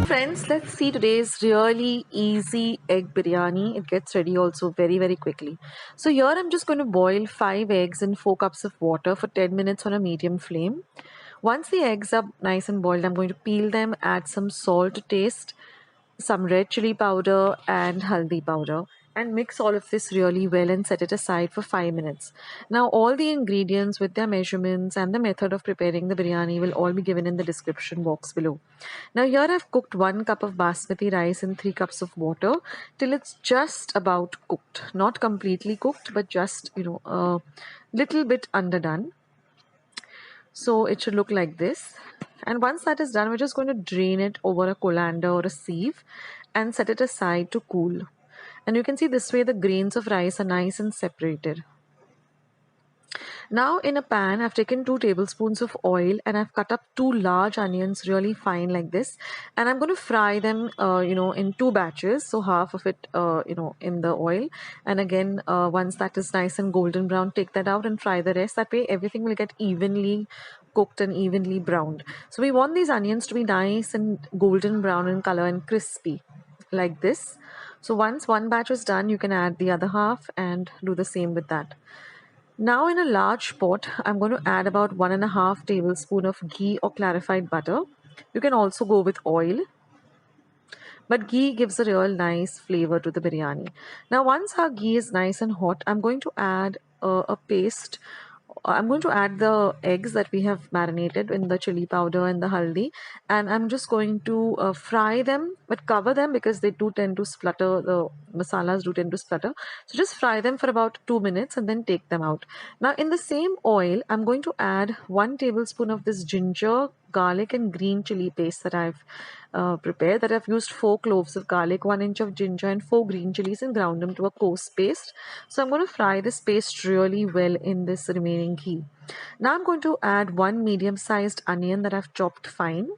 Friends, let's see today's really easy egg biryani. It gets ready also very quickly. So here I'm just going to boil 5 eggs in 4 cups of water for 10 minutes on a medium flame. Once the eggs are nice and boiled, I'm going to peel them, add some salt to taste, some red chili powder and haldi powder, and mix all of this really well and set it aside for 5 minutes. Now all the ingredients with their measurements and the method of preparing the biryani will all be given in the description box below. Now here I've cooked 1 cup of basmati rice in 3 cups of water till it's just about cooked. Not completely cooked, but just, a little bit underdone. So it should look like this. And once that is done, we're just going to drain it over a colander or a sieve and set it aside to cool. And you can see this way the grains of rice are nice and separated. Now in a pan, I've taken 2 tablespoons of oil and I've cut up 2 large onions really fine like this. And I'm going to fry them, in 2 batches. So half of it, in the oil. And again, once that is nice and golden brown, take that out and fry the rest. That way everything will get evenly cooked and evenly browned. So we want these onions to be nice and golden brown in color and crispy like this. So once one batch is done, you can add the other half and do the same with that. Now in a large pot, I'm going to add about 1.5 tablespoon of ghee or clarified butter. You can also go with oil, but ghee gives a real nice flavor to the biryani. Now once our ghee is nice and hot, I'm going to add a paste. I'm going to add the eggs that we have marinated in the chili powder and the haldi, and I'm just going to fry them, but cover them because they do tend to splutter. The masalas do tend to splutter. So just fry them for about 2 minutes and then take them out. Now in the same oil, I'm going to add 1 tablespoon of this ginger, garlic and green chili paste that I've prepared. That I've used 4 cloves of garlic, 1 inch of ginger and 4 green chilies and ground them to a coarse paste. So I'm going to fry this paste really well in this remaining ghee. Now I'm going to add 1 medium-sized onion that I've chopped fine.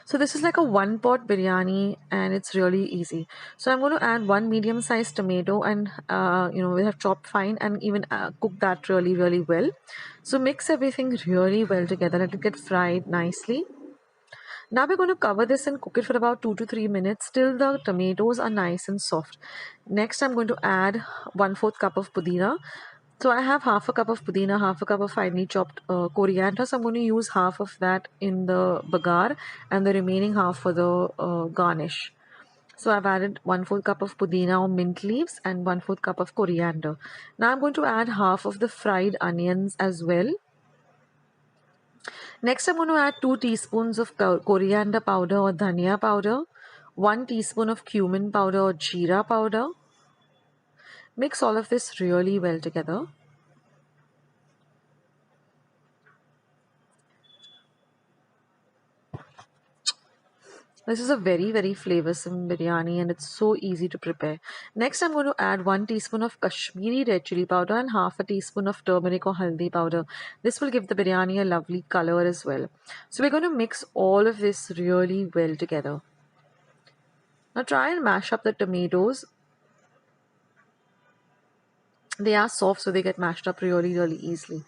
So this is like a 1-pot biryani and it's really easy. So I'm going to add 1 medium-sized tomato and we have chopped fine and even cook that really well. So mix everything really well together. Let it get fried nicely. Now we're going to cover this and cook it for about 2 to 3 minutes till the tomatoes are nice and soft. Next I'm going to add 1/4 cup of pudina. So I have half a cup of pudina, half a cup of finely chopped coriander. So I'm going to use half of that in the bagar and the remaining half for the garnish. So I've added 1/4 cup of pudina or mint leaves and 1/4 cup of coriander. Now I'm going to add half of the fried onions as well. Next I'm going to add 2 teaspoons of coriander powder or dhania powder, 1 teaspoon of cumin powder or jeera powder. Mix all of this really well together. This is a very flavorsome biryani and it's so easy to prepare. Next I'm going to add 1 teaspoon of Kashmiri red chili powder and half a teaspoon of turmeric or haldi powder. This will give the biryani a lovely color as well. So we're going to mix all of this really well together. Now try and mash up the tomatoes. They are soft, so they get mashed up really easily.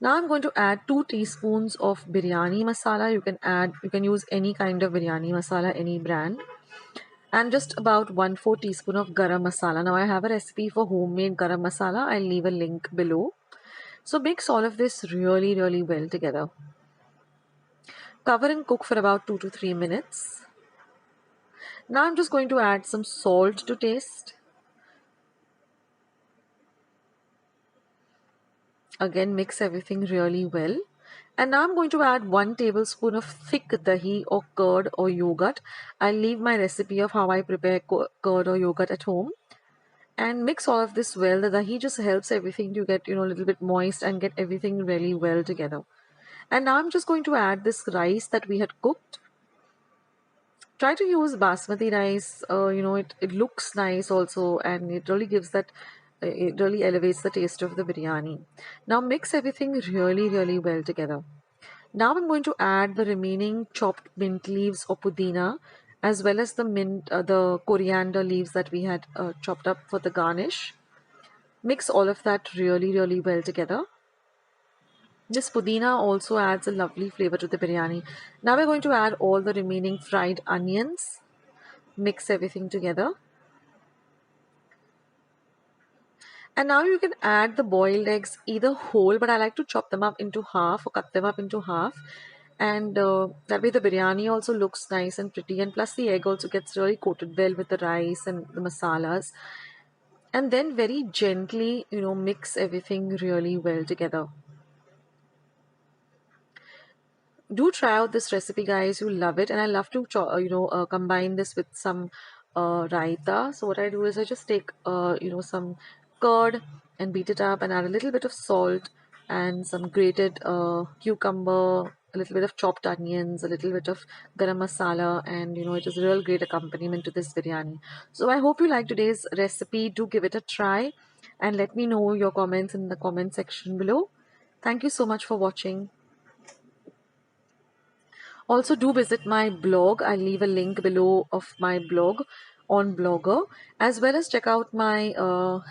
Now I'm going to add 2 teaspoons of biryani masala. You can use any kind of biryani masala, any brand. And just about 1/4 teaspoon of garam masala. Now I have a recipe for homemade garam masala. I'll leave a link below. So mix all of this really well together. Cover and cook for about 2 to 3 minutes. Now I'm just going to add some salt to taste. Again, mix everything really well. And now I'm going to add 1 tablespoon of thick dahi or curd or yogurt. I'll leave my recipe of how I prepare curd or yogurt at home. And mix all of this well. The dahi just helps everything to get, a little bit moist and get everything really well together. And now I'm just going to add this rice that we had cooked. Try to use basmati rice. It looks nice also and it really gives that it really elevates the taste of the biryani. Now mix everything really well together. Now I'm going to add the remaining chopped mint leaves or pudina as well as the coriander leaves that we had chopped up for the garnish. Mix all of that really well together. This pudina also adds a lovely flavor to the biryani. Now we're going to add all the remaining fried onions. Mix everything together. And now you can add the boiled eggs either whole, but I like to chop them up into half or cut them up into half. And that way the biryani also looks nice and pretty. And plus the egg also gets really coated well with the rice and the masalas. And then very gently, mix everything really well together. Do try out this recipe, guys. You'll love it. And I love to combine this with some raita. So what I do is I just take some curd and beat it up and add a little bit of salt and some grated cucumber, a little bit of chopped onions, a little bit of garam masala, and it is a real great accompaniment to this biryani. So I hope you like today's recipe. Do give it a try and let me know your comments in the comment section below. Thank you so much for watching. Also, do visit my blog. I'll leave a link below of my blog on Blogger, as well as check out my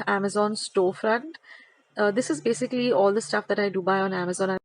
Amazon storefront. This is basically all the stuff that I do buy on Amazon.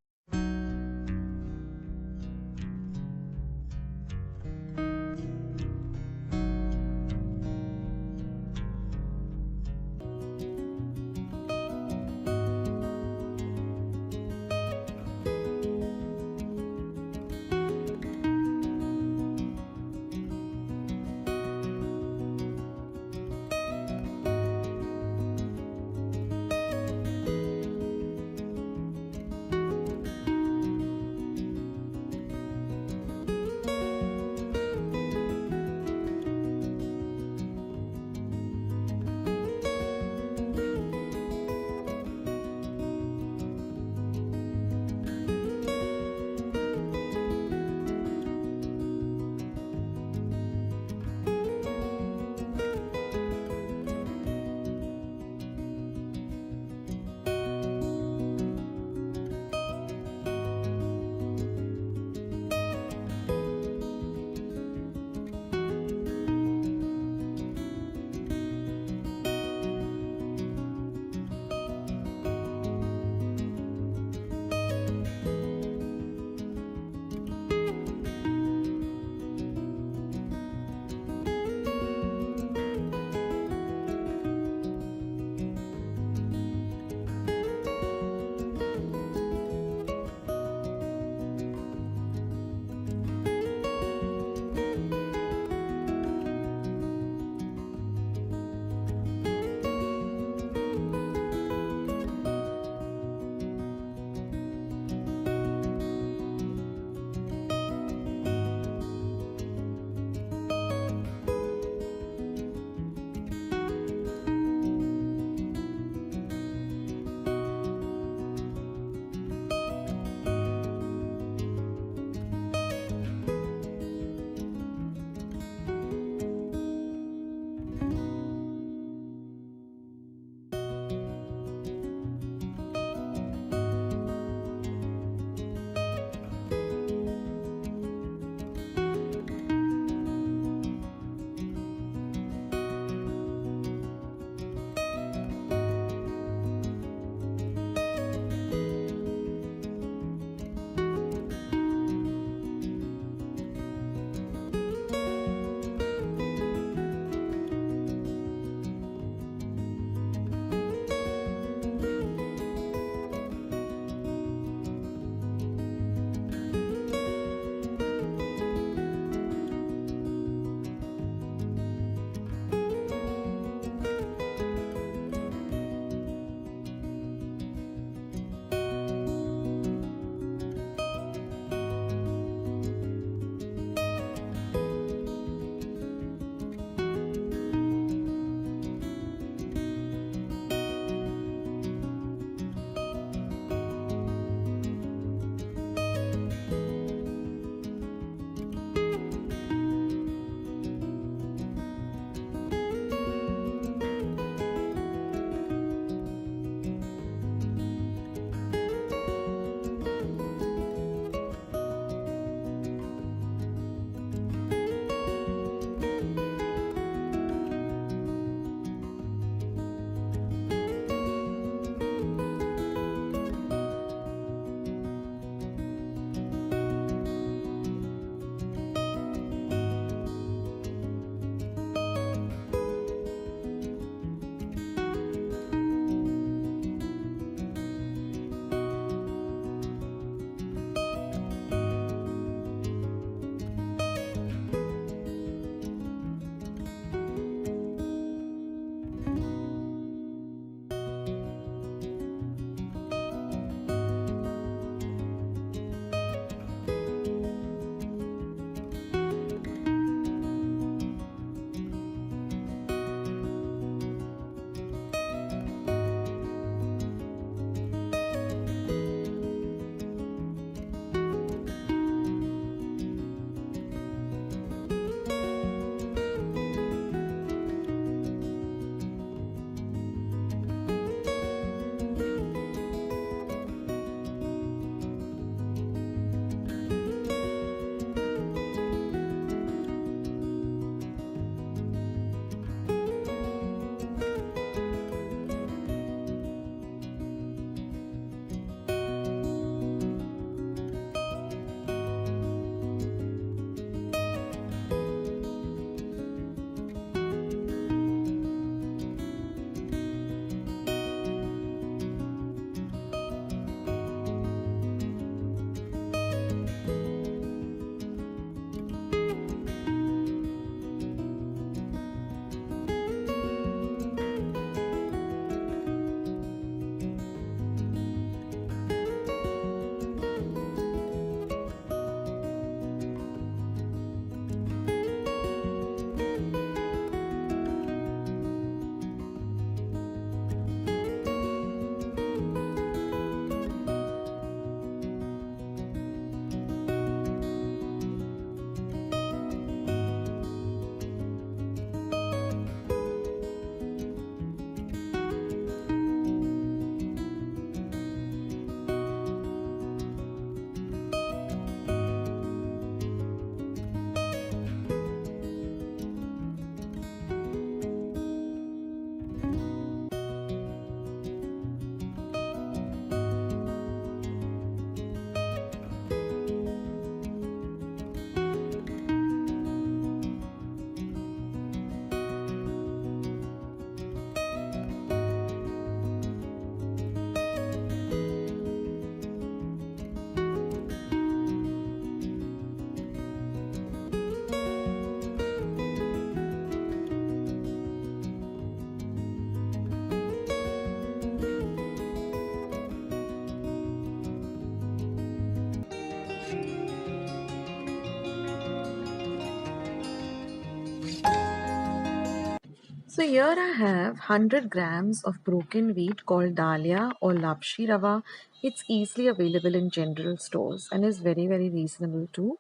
So here I have 100 grams of broken wheat called dalia or lapshi rava. It's easily available in general stores and is very reasonable too.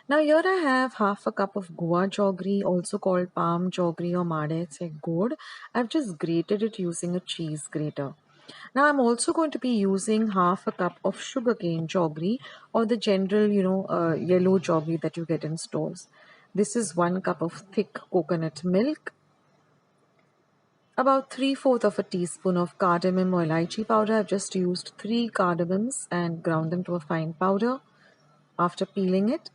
Now here I have half a cup of guar jaggery, also called palm jaggery or made se god. I've just grated it using a cheese grater. Now I'm also going to be using half a cup of sugarcane jaggery or the general, yellow jaggery that you get in stores. This is 1 cup of thick coconut milk, about 3/4 of a teaspoon of cardamom or elaichi powder. I've just used 3 cardamoms and ground them to a fine powder after peeling it.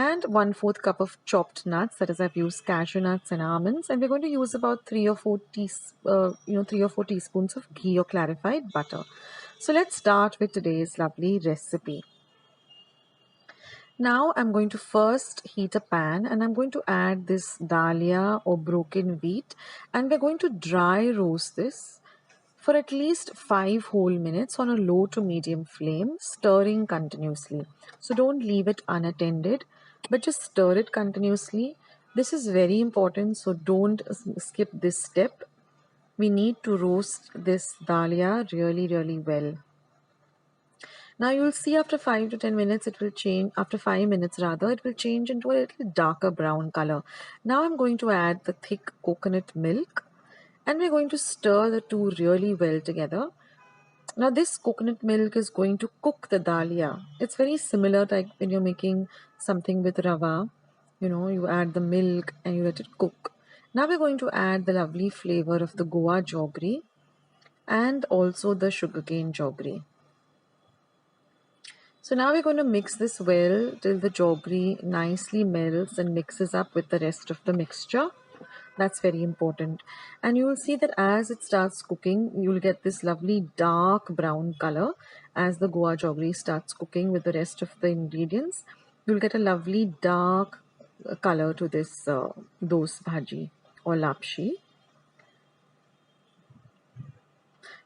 And 1/4 cup of chopped nuts. That is, I've used cashew nuts and almonds. And we're going to use about 3 or 4 teaspoons of ghee or clarified butter. So let's start with today's lovely recipe. Now I'm going to first heat a pan and I'm going to add this dalia or broken wheat, and we're going to dry roast this for at least 5 whole minutes on a low to medium flame, stirring continuously. So don't leave it unattended, but just stir it continuously. This is very important, so don't skip this step. We need to roast this dalia really well. Now you'll see after 5 to 10 minutes it will change, after 5 minutes rather, it will change into a little darker brown color. Now I'm going to add the thick coconut milk and we're going to stir the two really well together. Now this coconut milk is going to cook the dalia. It's very similar to like when you're making something with rava. You add the milk and you let it cook. Now we're going to add the lovely flavor of the goa jaggery and also the sugarcane jaggery. So now we're going to mix this well till the jaggery nicely melts and mixes up with the rest of the mixture. That's very important. And you will see that as it starts cooking, you will get this lovely dark brown color. As the goa jaggery starts cooking with the rest of the ingredients, you'll get a lovely dark color to this dos bhaji or lapshi.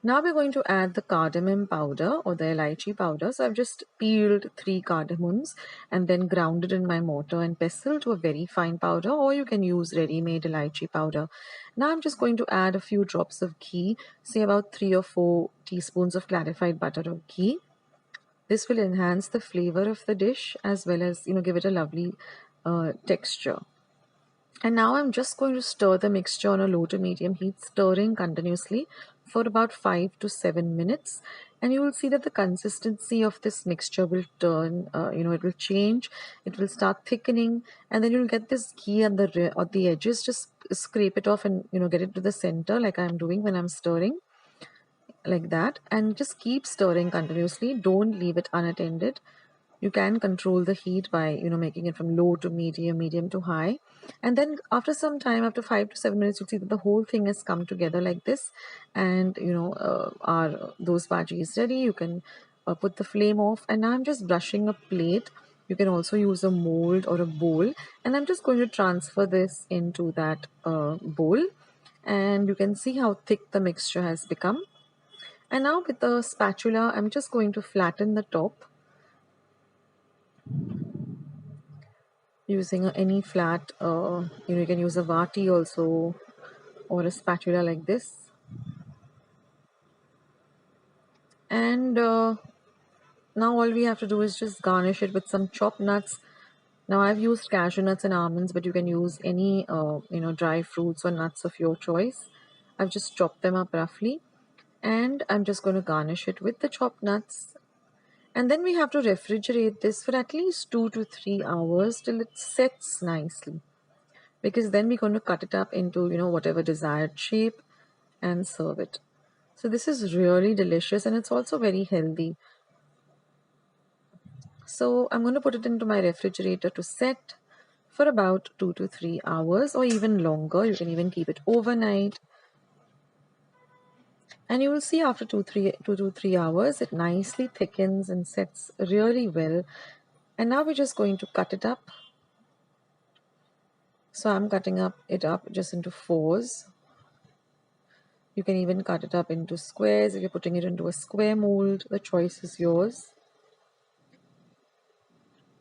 Now we're going to add the cardamom powder or the elaichi powder. So I've just peeled 3 cardamoms and then ground it in my mortar and pestle to a very fine powder, or you can use ready-made elaichi powder. Now I'm just going to add a few drops of ghee, say about 3 or 4 teaspoons of clarified butter or ghee. This will enhance the flavor of the dish as well as give it a lovely texture. And now I'm just going to stir the mixture on a low to medium heat, stirring continuously for about 5 to 7 minutes. And you will see that the consistency of this mixture will turn, it will change, it will start thickening, and then you'll get this ghee on the edges. Just scrape it off and, get it to the center like I'm doing when I'm stirring, like that. And just keep stirring continuously. Don't leave it unattended. You can control the heat by making it from low to medium to high, and then after some time, after 5 to 7 minutes, you'll see that the whole thing has come together like this, and those bhaji is ready. You can put the flame off, and now I'm just brushing a plate. You can also use a mold or a bowl, and I'm just going to transfer this into that bowl, and you can see how thick the mixture has become. And now with the spatula, I'm just going to flatten the top using any flat, you can use a vati also or a spatula like this. And now all we have to do is just garnish it with some chopped nuts. Now I've used cashew nuts and almonds, but you can use any dry fruits or nuts of your choice. I've just chopped them up roughly, and I'm just going to garnish it with the chopped nuts. And then we have to refrigerate this for at least 2 to 3 hours till it sets nicely, because then we're going to cut it up into whatever desired shape and serve it. So this is really delicious, and it's also very healthy. So I'm going to put it into my refrigerator to set for about 2 to 3 hours or even longer. You can even keep it overnight. And you will see after 2 to 3 hours, it nicely thickens and sets really well. And now we're just going to cut it up. So I'm cutting it up just into 4s. You can even cut it up into squares. If you're putting it into a square mold, the choice is yours.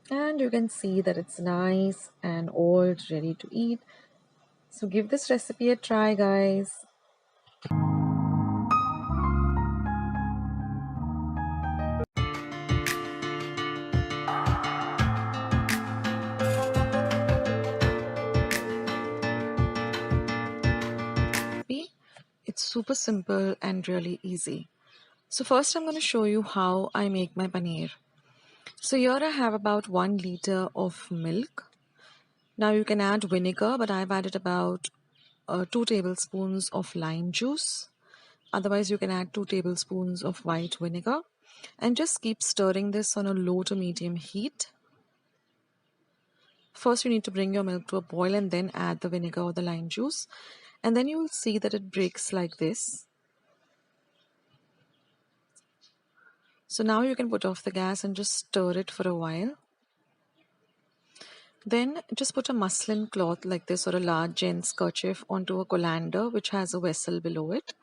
And you can see that it's nice and all ready to eat. So give this recipe a try, guys. It's super simple and really easy. So first I'm going to show you how I make my paneer. So here I have about 1 liter of milk. Now you can add vinegar, but I've added about 2 tablespoons of lime juice. Otherwise you can add 2 tablespoons of white vinegar and just keep stirring this on a low to medium heat. First you need to bring your milk to a boil and then add the vinegar or the lime juice, and then you will see that it breaks like this. So now you can put off the gas and just stir it for a while. Then just put a muslin cloth like this or a large gent's kerchief onto a colander which has a vessel below it.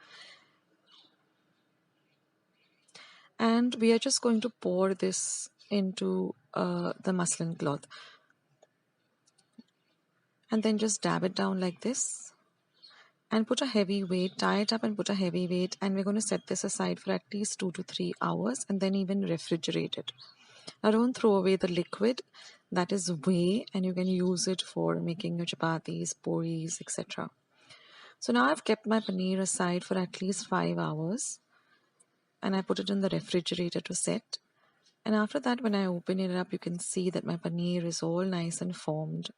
And we are just going to pour this into the muslin cloth. And then just dab it down like this. And put a heavy weight, tie it up and put a heavy weight, and we're going to set this aside for at least 2 to 3 hours and then even refrigerate it. Now don't throw away the liquid, that is whey, and you can use it for making your chapatis, puris, etc. So now I've kept my paneer aside for at least 5 hours and I put it in the refrigerator to set. And after that, when I open it up, you can see that my paneer is all nice and formed.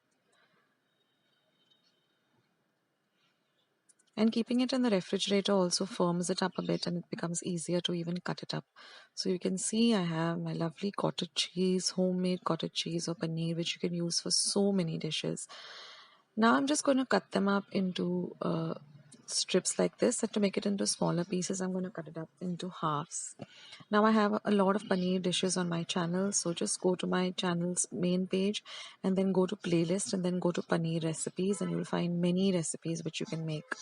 And keeping it in the refrigerator also firms it up a bit and it becomes easier to even cut it up. So you can see I have my lovely cottage cheese, homemade cottage cheese or paneer, which you can use for so many dishes. Now I'm just going to cut them up into strips like this, and to make it into smaller pieces I'm going to cut it up into halves. Now I have a lot of paneer dishes on my channel, so just go to my channel's main page and then go to playlist and then go to paneer recipes, and you'll find many recipes which you can make.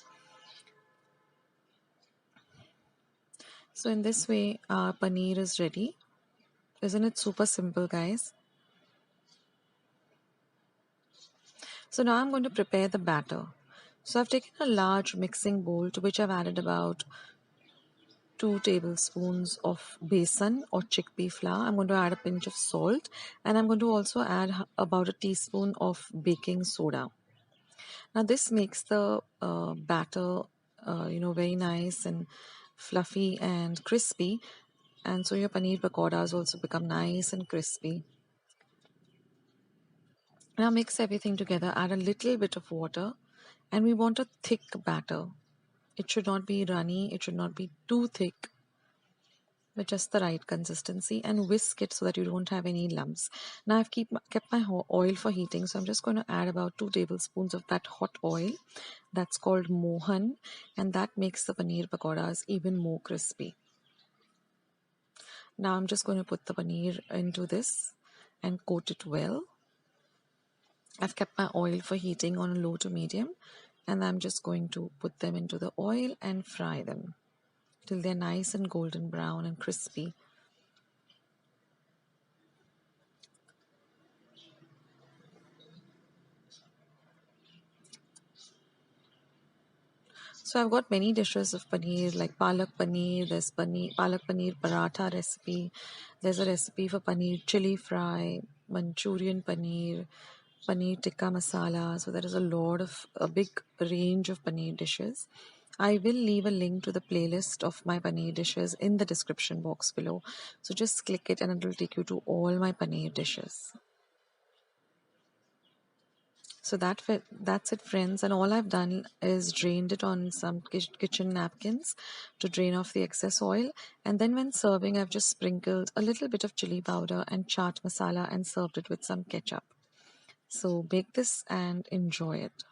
So in this way our paneer is ready. Isn't it super simple, guys? So now I'm going to prepare the batter. So I've taken a large mixing bowl to which I've added about 2 tablespoons of besan or chickpea flour. I'm going to add a pinch of salt, and I'm going to also add about a teaspoon of baking soda. Now this makes the batter very nice and fluffy and crispy, and so your paneer pakoras also become nice and crispy. Now mix everything together, add a little bit of water, and we want a thick batter. It should not be runny, it should not be too thick, but just the right consistency, and whisk it so that you don't have any lumps. Now I've kept my oil for heating, so I'm just going to add about 2 tablespoons of that hot oil. That's called mohan, and that makes the paneer pakoras even more crispy. Now I'm just going to put the paneer into this and coat it well. I've kept my oil for heating on a low to medium, and I'm just going to put them into the oil and fry them till they're nice and golden brown and crispy. So I've got many dishes of paneer, like palak paneer, there's palak paneer paratha recipe, there's a recipe for paneer chili fry, Manchurian paneer, paneer tikka masala. So there is a big range of paneer dishes. I will leave a link to the playlist of my paneer dishes in the description box below. So just click it and it will take you to all my paneer dishes. So that's it, friends, and all I've done is drained it on some kitchen napkins to drain off the excess oil, and then when serving I've just sprinkled a little bit of chili powder and chaat masala and served it with some ketchup. So bake this and enjoy it.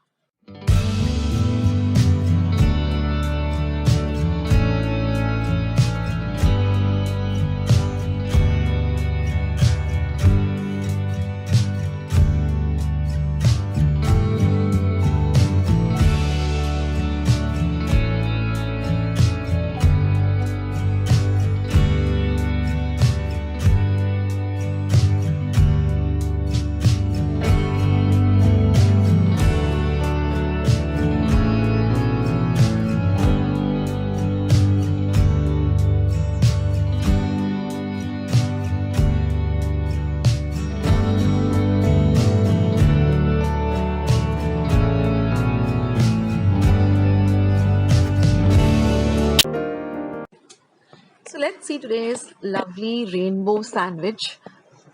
So let's see today's lovely rainbow sandwich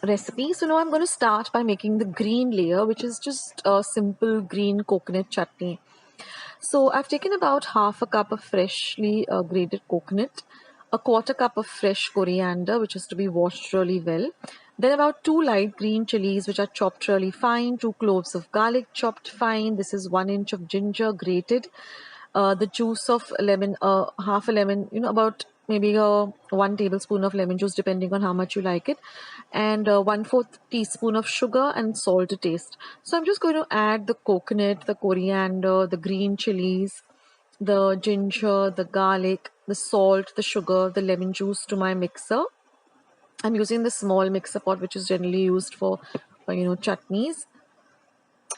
recipe. So now I'm going to start by making the green layer, which is just a simple green coconut chutney. So I've taken about half a cup of freshly grated coconut, a quarter cup of fresh coriander, which is to be washed really well. Then about 2 light green chilies, which are chopped really fine, 2 cloves of garlic chopped fine. This is 1 inch of ginger grated, the juice of lemon, half a lemon, about maybe 1 tablespoon of lemon juice, depending on how much you like it, and 1/4 teaspoon of sugar and salt to taste. So I'm just going to add the coconut, the coriander, the green chilies, the ginger, the garlic, the salt, the sugar, the lemon juice to my mixer. I'm using the small mixer pot, which is generally used for, chutneys.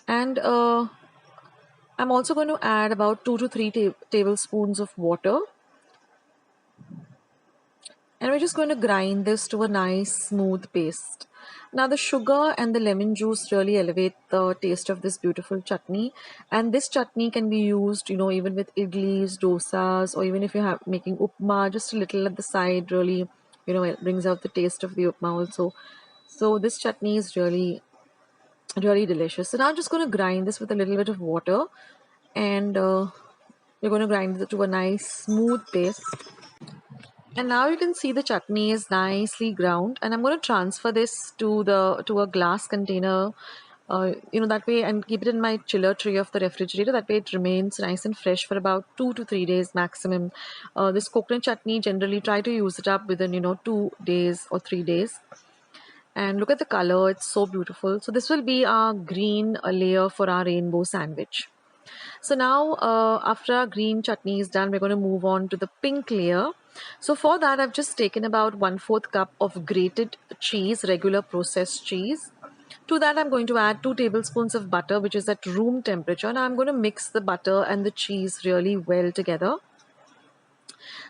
And I'm also going to add about 2 to 3 tablespoons of water. And we're just going to grind this to a nice smooth paste. Now the sugar and the lemon juice really elevate the taste of this beautiful chutney. And this chutney can be used, even with idlis, dosas, or even if you're making upma, just a little at the side, really, it brings out the taste of the upma also. So this chutney is really, really delicious. So now I'm just going to grind this with a little bit of water, and we're going to grind it to a nice smooth paste. And now you can see the chutney is nicely ground, and I'm going to transfer this to a glass container, that way, and keep it in my chiller tray of the refrigerator. That way it remains nice and fresh for about 2 to 3 days maximum. This coconut chutney, generally try to use it up within 2 days or 3 days. And look at the color, it's so beautiful. So this will be our green layer for our rainbow sandwich. So now after our green chutney is done, we're going to move on to the pink layer. So for that, I've just taken about 1/4 cup of grated cheese, regular processed cheese. To that, I'm going to add 2 tablespoons of butter, which is at room temperature. Now I'm going to mix the butter and the cheese really well together.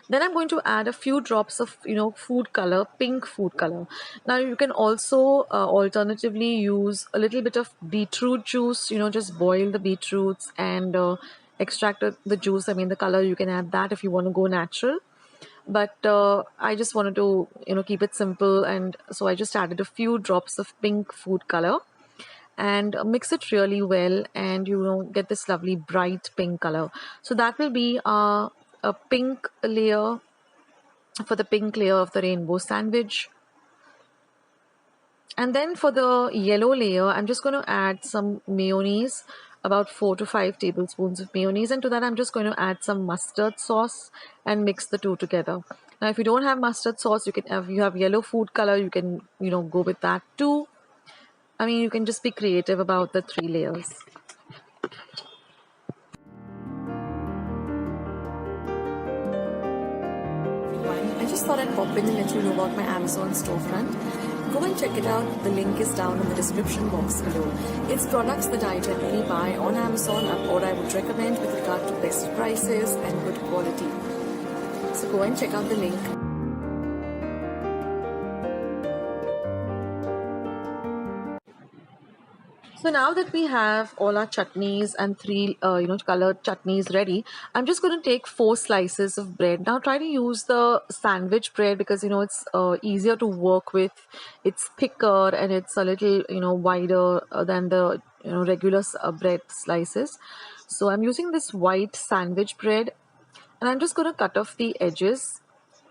Then I'm going to add a few drops of, food color, pink food color. Now you can also alternatively use a little bit of beetroot juice, just boil the beetroots and extract the juice. I mean, the color, you can add that if you want to go natural. But I just wanted to, keep it simple. And so I just added a few drops of pink food color and mix it really well, and get this lovely bright pink color. So that will be a pink layer for the pink layer of the rainbow sandwich. And then for the yellow layer, I'm just going to add some mayonnaise, about 4 to 5 tablespoons of mayonnaise, and to that I'm just going to add some mustard sauce and mix the two together. Now if you don't have mustard sauce, you have yellow food color, you can go with that too. I mean, you can just be creative about the 3 layers. I just thought I'd pop in and let you know about my Amazon storefront. Go and check it out. The link is down in the description box below. It's products that I generally buy on Amazon, or I would recommend with regard to best prices and good quality. So go and check out the link. So now that we have all our chutneys and 3 colored chutneys ready, I'm just going to take 4 slices of bread. Now try to use the sandwich bread because it's easier to work with. It's thicker and it's a little wider than the regular bread slices. So I'm using this white sandwich bread, and I'm just going to cut off the edges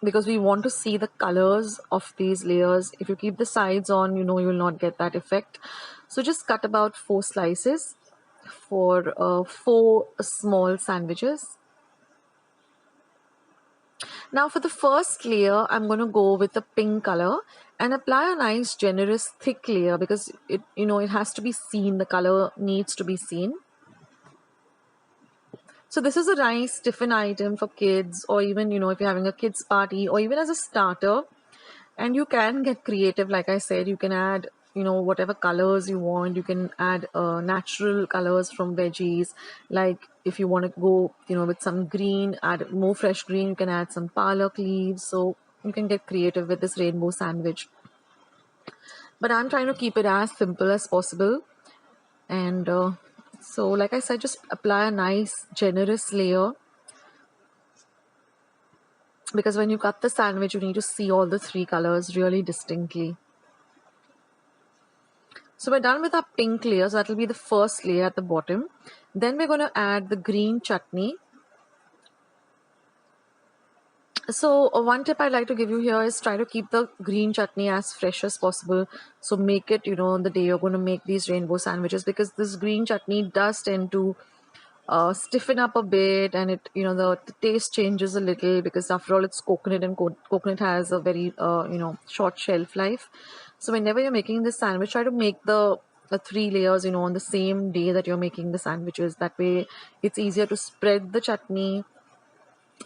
because we want to see the colors of these layers. If you keep the sides on, you will not get that effect. So just cut about 4 slices for 4 small sandwiches. Now for the first layer, I'm going to go with the pink color and apply a nice generous thick layer because it has to be seen. The color needs to be seen. So this is a nice tiffin item for kids, or even, if you're having a kids party, or even as a starter. And you can get creative. Like I said, you can add, whatever colors you want. You can add natural colors from veggies. Like if you want to go, with some green, add more fresh green, you can add some palak leaves. So you can get creative with this rainbow sandwich. But I'm trying to keep it as simple as possible. And so like I said, just apply a nice generous layer because when you cut the sandwich, you need to see all the three colors really distinctly. So we're done with our pink layer, so that will be the first layer at the bottom. Then we're going to add the green chutney. So one tip I'd like to give you here is try to keep the green chutney as fresh as possible. So make it, the day you're going to make these rainbow sandwiches, because this green chutney does tend to stiffen up a bit, and it, the taste changes a little, because after all it's coconut, and coconut has a very, short shelf life. So whenever you're making this sandwich, try to make the three layers, on the same day that you're making the sandwiches. That way it's easier to spread the chutney,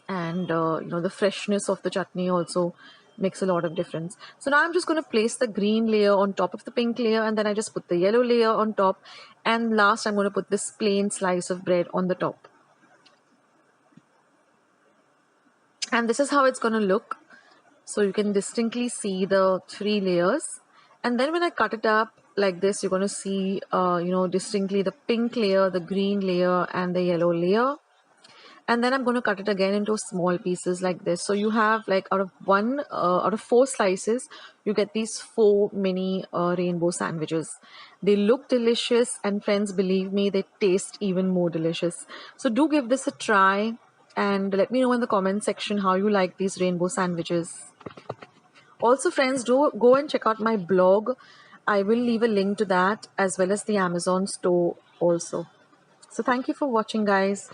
and the freshness of the chutney also makes a lot of difference. So now I'm just going to place the green layer on top of the pink layer, and then I just put the yellow layer on top, and last I'm going to put this plain slice of bread on the top. And this is how it's going to look. So you can distinctly see the three layers, and then when I cut it up like this, you're going to see distinctly the pink layer, the green layer, and the yellow layer. And then I'm going to cut it again into small pieces like this. So you have, like, out of 4 slices, you get these 4 mini rainbow sandwiches. They look delicious, and friends, believe me, they taste even more delicious. So do give this a try, and let me know in the comment section how you like these rainbow sandwiches. Also, friends, do go and check out my blog. I will leave a link to that, as well as the Amazon store also. So thank you for watching, guys.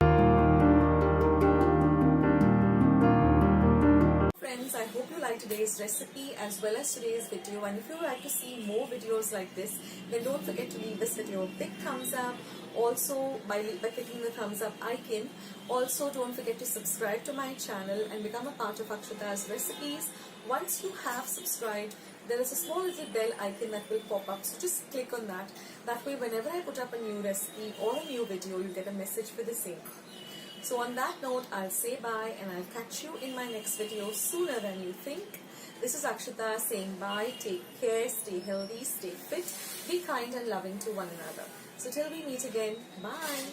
Friends, I hope you liked today's recipe as well as today's video, and if you would like to see more videos like this, then don't forget to leave this video a big thumbs up. Also, by clicking the thumbs up icon. Also, don't forget to subscribe to my channel and become a part of Akshata's recipes. Once you have subscribed, there is a small little bell icon that will pop up, so just click on that. That way, whenever I put up a new recipe or a new video, you'll get a message for the same. So on that note, I'll say bye, and I'll catch you in my next video sooner than you think. This is Akshata saying bye. Take care, stay healthy, stay fit, be kind and loving to one another. So till we meet again, bye.